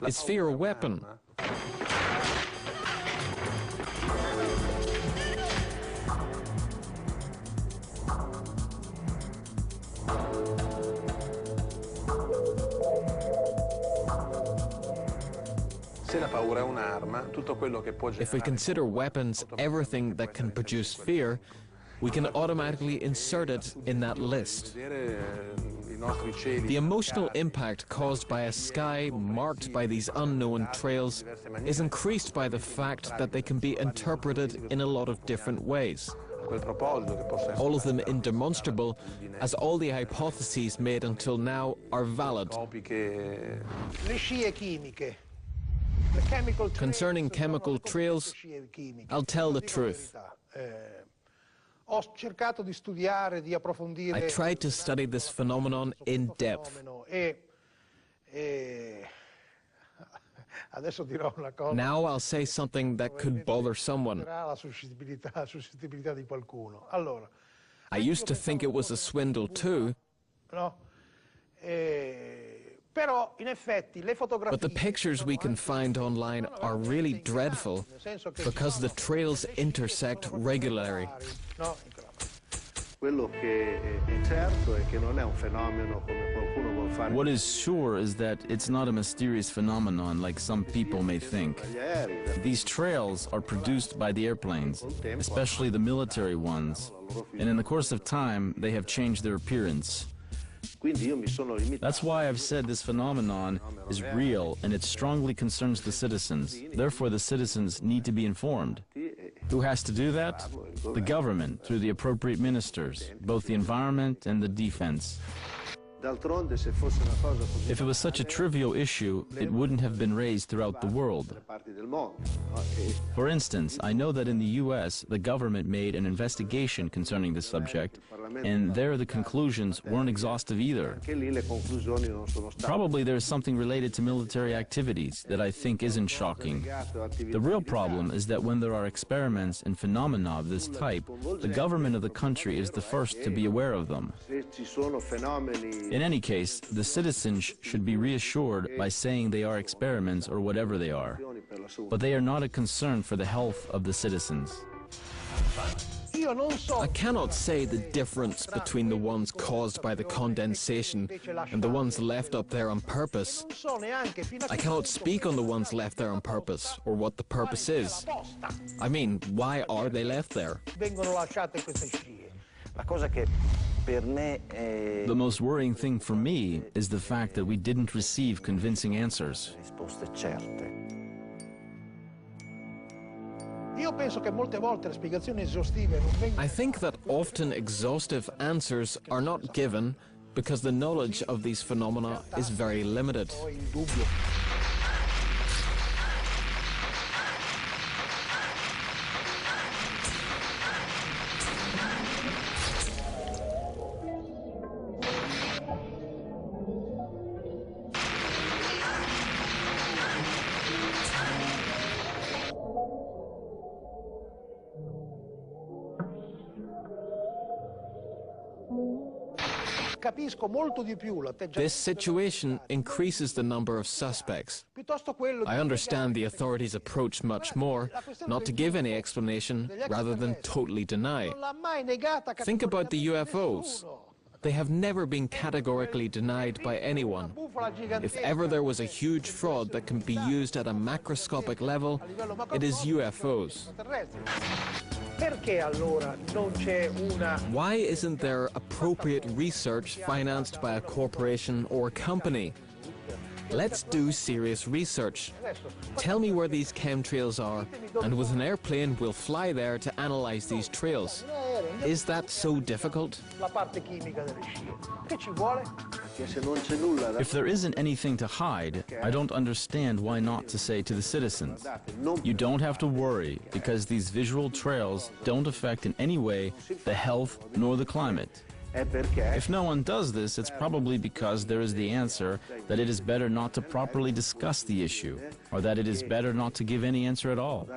Is fear a weapon? If we consider weapons everything that can produce fear, we can automatically insert it in that list. The emotional impact caused by a sky marked by these unknown trails is increased by the fact that they can be interpreted in a lot of different ways. All of them indemonstrable, as all the hypotheses made until now are valid. Concerning chemical trails, I'll tell the truth. I tried to study this phenomenon in depth. Now I'll say something that could bother someone. I used to think it was a swindle too. But the pictures we can find online are really dreadful because the trails intersect regularly. What is sure is that it's not a mysterious phenomenon like some people may think. These trails are produced by the airplanes, especially the military ones, and in the course of time they have changed their appearance. That's why I've said this phenomenon is real and it strongly concerns the citizens. Therefore, the citizens need to be informed. Who has to do that? The government, through the appropriate ministers, both the environment and the defense. If it was such a trivial issue, it wouldn't have been raised throughout the world. For instance, I know that in the US, the government made an investigation concerning this subject, and there the conclusions weren't exhaustive either. Probably there's something related to military activities that I think isn't shocking. The real problem is that when there are experiments and phenomena of this type, the government of the country is the first to be aware of them. In any case, the citizens should be reassured by saying they are experiments or whatever they are. But they are not a concern for the health of the citizens. I cannot say the difference between the ones caused by the condensation and the ones left up there on purpose. I cannot speak on the ones left there on purpose, or what the purpose is. I mean, why are they left there? The most worrying thing for me is the fact that we didn't receive convincing answers. I think that often exhaustive answers are not given because the knowledge of these phenomena is very limited. This situation increases the number of suspects. I understand the authorities' approach much more, not to give any explanation rather than totally deny. Think about the UFOs. They have never been categorically denied by anyone. If ever there was a huge fraud that can be used at a macroscopic level, it is UFOs. Why isn't there appropriate research financed by a corporation or a company? Let's do serious research. Tell me where these chemtrails are, and with an airplane we'll fly there to analyze these trails. Is that so difficult? If there isn't anything to hide, I don't understand why not to say to the citizens, you don't have to worry because these visual trails don't affect in any way the health nor the climate. If no one does this, it's probably because there is the answer that it is better not to properly discuss the issue, or that it is better not to give any answer at all.